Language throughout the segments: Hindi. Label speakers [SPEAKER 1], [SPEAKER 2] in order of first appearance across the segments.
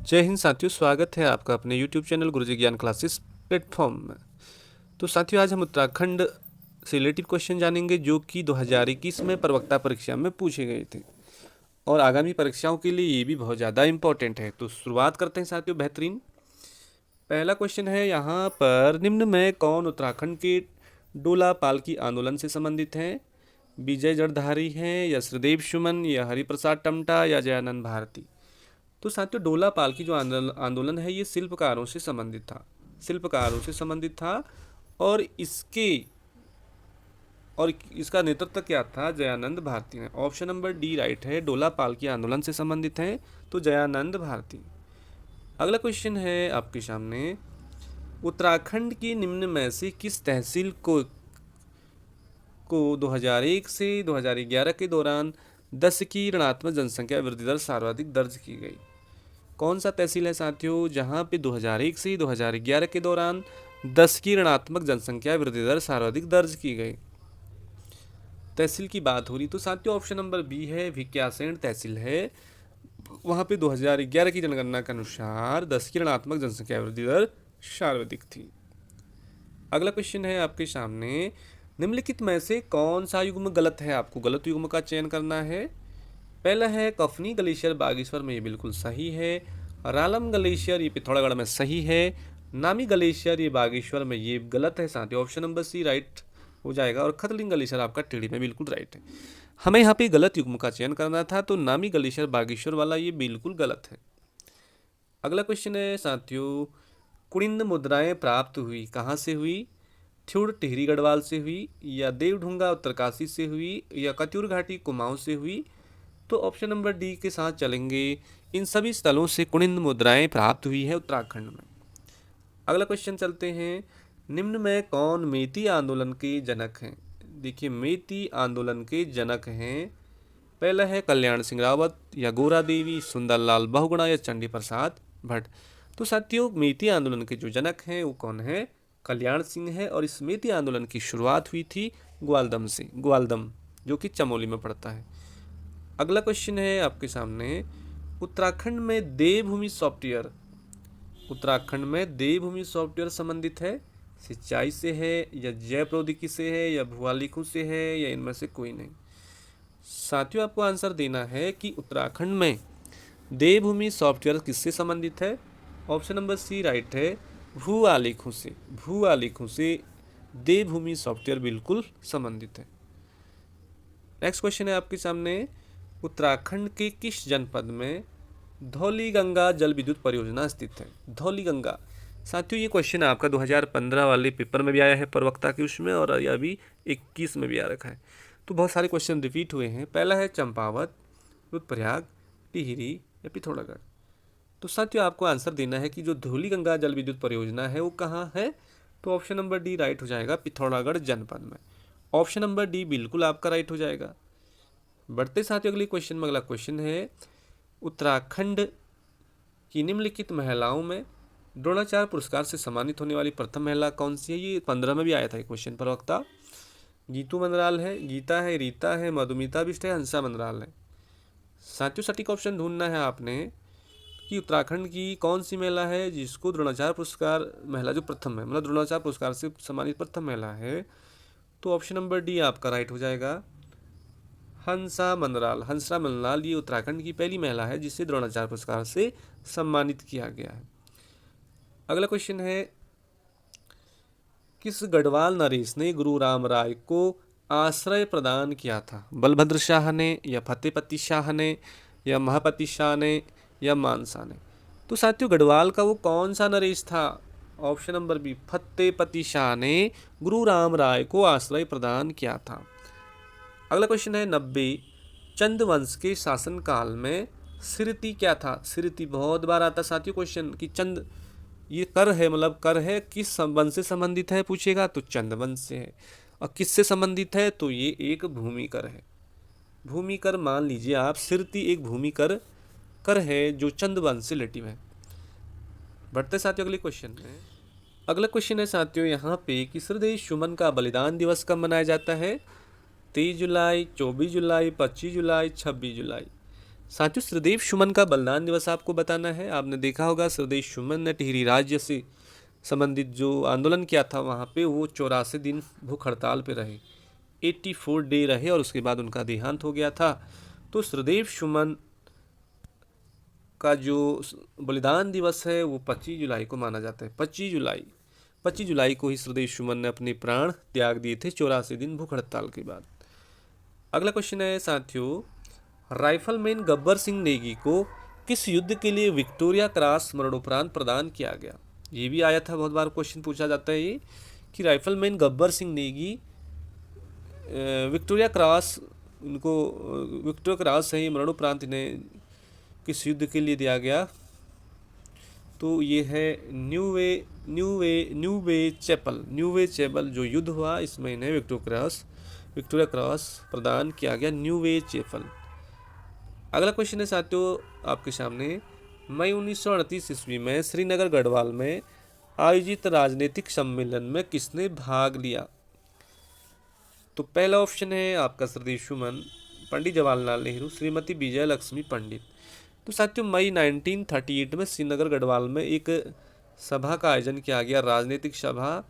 [SPEAKER 1] जय हिंद साथियों, स्वागत है आपका अपने YouTube चैनल गुरुजी ज्ञान क्लासेस प्लेटफॉर्म में। तो साथियों, आज हम उत्तराखंड से रिलेटेड क्वेश्चन जानेंगे जो कि 2021 में प्रवक्ता परीक्षा में पूछे गए थे और आगामी परीक्षाओं के लिए ये भी बहुत ज़्यादा इम्पोर्टेंट है। तो शुरुआत करते हैं साथियों। बेहतरीन पहला क्वेश्चन है यहाँ पर, निम्न में कौन उत्तराखंड के डोला पालकी आंदोलन से संबंधित हैं? विजय जड़धारी हैं या श्रीदेव सुमन या हरिप्रसाद टमटा या जयानंद भारती? तो साथियों, डोला पालकी जो आंदोलन है ये शिल्पकारों से संबंधित था और इसका नेतृत्व क्या था? जयानंद भारती ने। ऑप्शन नंबर डी राइट है, डोला पालकी आंदोलन से संबंधित हैं तो जयानंद भारती। अगला क्वेश्चन है आपके सामने, उत्तराखंड की निम्न में से किस तहसील को 2001 से 2011 के दौरान 10 की ऋणात्मक जनसंख्या वृद्धि दर सर्वाधिक दर्ज की गई? कौन सा तहसील है साथियों जहां पे 2001 से 2011 के दौरान 10 की ऋणात्मक जनसंख्या वृद्धि दर सर्वाधिक दर्ज की गई? तहसील की बात हो रही तो साथियों ऑप्शन नंबर बी है, भिकियासैंण तहसील है। वहां पे 2011 की जनगणना के अनुसार 10 की ऋणात्मक जनसंख्या वृद्धि दर सर्वाधिक थी। अगला क्वेश्चन है आपके सामने, निम्नलिखित में से कौन सा युग्म गलत है? आपको गलत युग्म का चयन करना है। पहला है कफनी ग्लेशियर बागेश्वर में, ये बिल्कुल सही है। रालम ग्लेशियर ये पिथौरागढ़ में सही है। नामी ग्लेशियर ये बागेश्वर में, ये गलत है साथियों। ऑप्शन नंबर सी राइट हो जाएगा और खतलिंग ग्लेशियर आपका टिहरी में बिल्कुल राइट है। हमें यहाँ पे गलत युग्म का चयन करना था तो नामी ग्लेशियर बागेश्वर वाला ये बिल्कुल गलत है। अगला क्वेश्चन है साथियों, कुणिंद मुद्राएं प्राप्त हुई कहाँ से हुई? थ्यूड टिहरी गढ़वाल से हुई या देवढुंगा उत्तरकाशी से हुई या कत्यूर घाटी कुमाऊं से हुई? तो ऑप्शन नंबर डी के साथ चलेंगे। इन सभी स्थलों से कुणिंद मुद्राएं प्राप्त हुई है उत्तराखंड में। अगला क्वेश्चन चलते हैं, निम्न में कौन मेती आंदोलन के जनक हैं? देखिए, मेती आंदोलन के जनक हैं, पहला है कल्याण सिंह रावत या गोरा देवी, सुंदरलाल बहुगुणा या चंडी प्रसाद भट्ट। तो साथियों, मेती आंदोलन के जो जनक हैं वो कौन है? कल्याण सिंह है और इस मेती आंदोलन की शुरुआत हुई थी ग्वालदम से, ग्वालदम जो कि चमोली में पड़ता है। अगला क्वेश्चन है आपके सामने, उत्तराखंड में देवभूमि सॉफ्टवेयर संबंधित है? सिंचाई से है या जैव प्रौद्योगिकी से है या भूआलिखों से है या इनमें से कोई नहीं? साथियों, आपको आंसर देना है कि उत्तराखंड में देवभूमि सॉफ्टवेयर किससे संबंधित है? ऑप्शन नंबर सी राइट है, भूआलिखों से देवभूमि सॉफ्टवेयर बिल्कुल संबंधित है। नेक्स्ट क्वेश्चन है आपके सामने, उत्तराखंड के किस जनपद में धौलीगंगा जल विद्युत परियोजना स्थित है? धौलीगंगा साथियों, ये क्वेश्चन आपका 2015 वाले पेपर में भी आया है प्रवक्ता के उसमें, और अभी 21 में भी आ रखा है। तो बहुत सारे क्वेश्चन रिपीट हुए हैं। पहला है चंपावत, रुद्रप्रयाग, टिहरी या पिथौरागढ़। तो साथियों, आपको आंसर देना है कि जो धौलीगंगा जल विद्युत परियोजना है वो कहाँ है? तो ऑप्शन नंबर डी राइट हो जाएगा, पिथौरागढ़ जनपद में। ऑप्शन नंबर डी बिल्कुल आपका राइट हो जाएगा। बढ़ते साथियों अगले क्वेश्चन में। अगला क्वेश्चन है, उत्तराखंड की निम्नलिखित महिलाओं में द्रोणाचार्य पुरस्कार से सम्मानित होने वाली प्रथम महिला कौन सी है? ये 15 में भी आया था क्वेश्चन। प्रवक्ता गीतू मंदराल है, गीता है, रीता है, मधुमिता बिष्ट है, हंसा मंदराल है। साथियों, सटीक ऑप्शन ढूंढना है आपने कि उत्तराखंड की कौन सी महिला है जिसको द्रोणाचार्य पुरस्कार, महिला जो प्रथम है, मतलब द्रोणाचार्य पुरस्कार से सम्मानित प्रथम महिला है। तो ऑप्शन नंबर डी आपका राइट हो जाएगा, हंसा मंदराल ये उत्तराखंड की पहली महिला है जिसे द्रोणाचार्य पुरस्कार से सम्मानित किया गया है। अगला क्वेश्चन है, किस गढ़वाल नरेश ने गुरु राम राय को आश्रय प्रदान किया था? बलभद्र शाह ने या फतेहपति शाह ने या महापति शाह ने या मानसा ने? तो साथियों, गढ़वाल का वो कौन सा नरेश था? Option number B, Fatehpati Shah ने गुरु राम राय को आश्रय प्रदान किया था। अगला क्वेश्चन है, 90 चंद वंश के शासनकाल में सिरती क्या था? सिरती बहुत बार आता साथियों क्वेश्चन कि चंद ये कर है, मतलब कर है किस वंश से संबंधित है पूछेगा तो चंद वंश से है। और किससे संबंधित है? तो ये एक भूमिकर है। भूमिकर मान लीजिए आप, सिरती एक भूमिकर कर है जो चंद वंश से रिलेटिव है। बढ़ते साथियों अगले क्वेश्चन में। अगला क्वेश्चन है साथियों यहाँ पे कि श्रीदेव सुमन का बलिदान दिवस कब मनाया जाता है? 23 जुलाई, 24 जुलाई, 25 जुलाई, 26 जुलाई। साथियों श्रीदेव सुमन का बलिदान दिवस आपको बताना है। आपने देखा होगा श्रीदेव सुमन ने टिहरी राज्य से संबंधित जो आंदोलन किया था वहाँ पे वो 84 दिन भूख हड़ताल पे रहे, 84 डे रहे और उसके बाद उनका देहांत हो गया था। तो श्रीदेव सुमन का जो बलिदान दिवस है वो 25 जुलाई को माना जाता है। 25 जुलाई को ही श्रीदेव सुमन ने अपने प्राण त्याग दिए थे 84 दिन भूख हड़ताल के बाद। अगला क्वेश्चन है साथियों, राइफलमैन गब्बर सिंह नेगी को किस युद्ध के लिए विक्टोरिया क्रॉस मरणोपरांत प्रदान किया गया? ये भी आया था, बहुत बार क्वेश्चन पूछा जाता है ये कि rifleman Gabbar Singh Negi Victoria cross, उनको विक्टोरिया क्रॉस है मरणोपरांत इन्हें किस युद्ध के लिए दिया गया? तो ये है न्यूवे चैपल जो युद्ध हुआ इसमें इन्हें विक्टोरिया क्रॉस प्रदान किया गया, न्यूवे चैपल। अगला क्वेश्चन है साथियों आपके सामने, मई 1938 ईस्वी में श्रीनगर गढ़वाल में आयोजित राजनीतिक सम्मेलन में किसने भाग लिया? तो पहला ऑप्शन है आपका श्रीदेव सुमन, पंडित जवाहरलाल नेहरू, श्रीमती विजय लक्ष्मी पंडित। तो साथियों मई 1938 में श्रीनगर गढ़वाल में एक सभा का आयोजन किया गया, राजनीतिक सभा,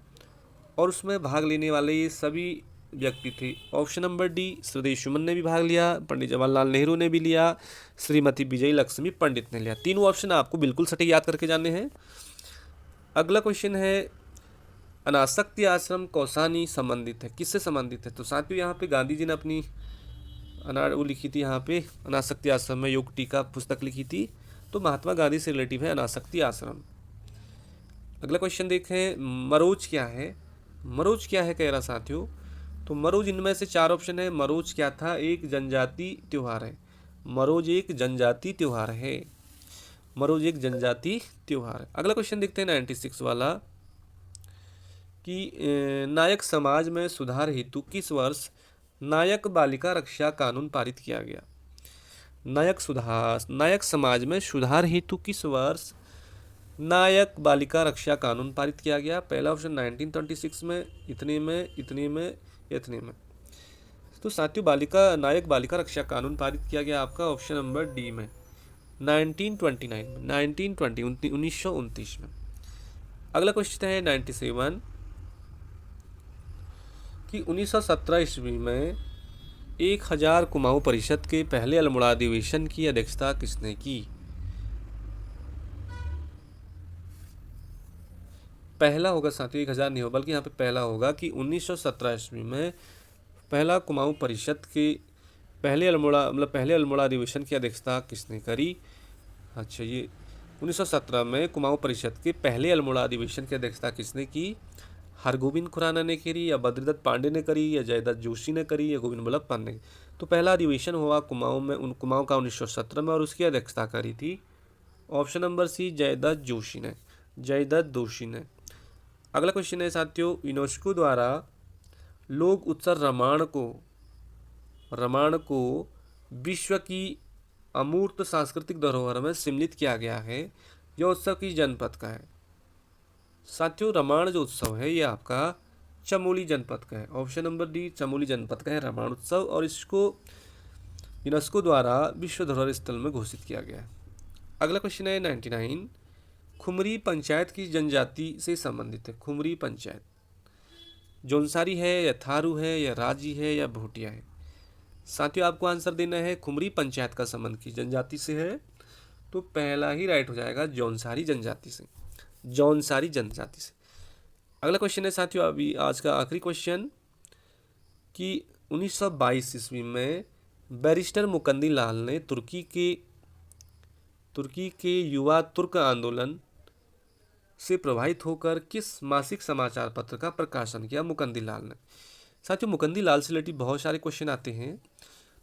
[SPEAKER 1] और उसमें भाग लेने वाले ये सभी व्यक्ति थे। ऑप्शन नंबर डी, श्रीदेव सुमन ने भी भाग लिया, पंडित जवाहरलाल नेहरू ने भी लिया, श्रीमती विजय लक्ष्मी पंडित ने लिया। तीनों ऑप्शन आपको बिल्कुल सटीक याद करके जाने हैं। अगला क्वेश्चन है, अनासक्ति आश्रम कौसानी संबंधित है, किससे संबंधित है? तो साथियों यहाँ पे गांधी जी ने अपनी वो लिखी थी, यहाँ पे अनासक्ति आश्रम में योग टीका पुस्तक लिखी थी, तो महात्मा गांधी से रिलेटिव है अनासक्ति आश्रम। अगला क्वेश्चन देखें, मरोज क्या है? मरोज क्या है कह रहा साथियों, तो मरोज इनमें से चार ऑप्शन है। मरोज क्या था? एक जनजाति त्यौहार है। मरोज एक जनजाति त्यौहार है। मरोज एक जनजाति त्यौहार है। अगला क्वेश्चन देखते हैं 96 वाला कि नायक समाज में सुधार हेतु किस वर्ष नायक बालिका रक्षा कानून पारित किया गया? नायक समाज में सुधार हेतु किस वर्ष नायक बालिका रक्षा कानून पारित किया गया? पहला ऑप्शन 1926 में, इतने में। तो साथियों नायक बालिका रक्षा कानून पारित किया गया आपका ऑप्शन नंबर डी में 1929 में। अगला क्वेश्चन है 97 कि 1917 ईस्वी में 1000 कुमाऊं परिषद के पहले अल्मोड़ा अधिवेशन की अध्यक्षता किसने की? पहला होगा साथियों, 1000 नहीं हो बल्कि यहाँ पे पहला होगा कि 1917 ईस्वी में पहला कुमाऊं परिषद के पहले अल्मोड़ा अधिवेशन की अध्यक्षता किसने करी? अच्छा, ये 1917 में कुमाऊं परिषद के पहले अल्मोड़ा अधिवेशन की अध्यक्षता किसने की? हरगोविंद खुराना ने करी, या बद्रीदत्त पांडे ने करी, या जयदत्त जोशी ने करी, या गोविंद बल्लभ पंत ने? तो पहला अधिवेशन हुआ कुमाऊं का 1917 में, और उसकी अध्यक्षता करी थी option number C Jaidatt Joshi ने। अगला क्वेश्चन है साथियों, यूनेस्को द्वारा लोक उत्सव रामायण को विश्व की अमूर्त सांस्कृतिक धरोहर में सम्मिलित किया गया है। यह उत्सव किस जनपद का है? साथियों रामायण जो उत्सव है ये आपका चमोली जनपद का है। ऑप्शन नंबर डी चमोली जनपद का है रामायण उत्सव, और इसको यूनेस्को द्वारा विश्व धरोहर स्थल में घोषित किया गया है। अगला क्वेश्चन है 99, खुमरी पंचायत किस जनजाति से संबंधित है? खुमरी पंचायत जौनसारी है, या थारू है, या राजी है, या भोटिया है? साथियों आपको आंसर देना है, खुमरी पंचायत का संबंध किस जनजाति से है? तो पहला ही राइट हो जाएगा, जौनसारी जनजाति से। अगला क्वेश्चन है साथियों अभी आज का आखिरी क्वेश्चन कि 1922 ईस्वी में बैरिस्टर मुकंदी लाल ने तुर्की के युवा तुर्क आंदोलन से प्रभावित होकर किस मासिक समाचार पत्र का प्रकाशन किया? मुकंदी लाल ने। साथियों मुकंदी लाल से रिलेटेड बहुत सारे क्वेश्चन आते हैं।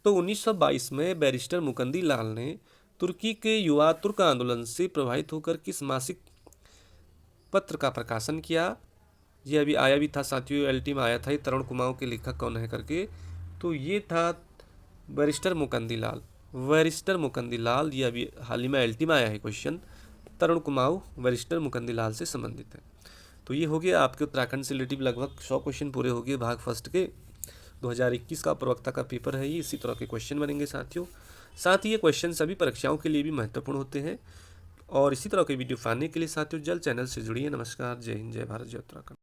[SPEAKER 1] तो 1922 में बैरिस्टर मुकंदी लाल ने तुर्की के युवा तुर्क आंदोलन से प्रभावित होकर किस मासिक पत्र का प्रकाशन किया? ये अभी आया भी था साथियों, एलटी में आया था, ये तरुण कुमाऊं के लेखक कौन है करके। तो ये था बैरिस्टर मुकंदी लाल। ये अभी हाल ही में एलटी में आया है क्वेश्चन, तरुण कुमाऊं बैरिस्टर मुकंदी लाल से संबंधित है। तो ये हो गया आपके उत्तराखंड से रिलेटिव लगभग 100 क्वेश्चन पूरे हो गए भाग फर्स्ट के। 2021 का प्रवक्ता का पेपर है ये, इसी तरह के क्वेश्चन बनेंगे साथियों। साथ ही ये क्वेश्चन सभी परीक्षाओं के लिए भी महत्वपूर्ण होते हैं। और इसी तरह के वीडियो पाने के लिए साथियों जल्द चैनल से जुड़िए। नमस्कार, जय हिंद, जय भारत, जय उत्तराखंड।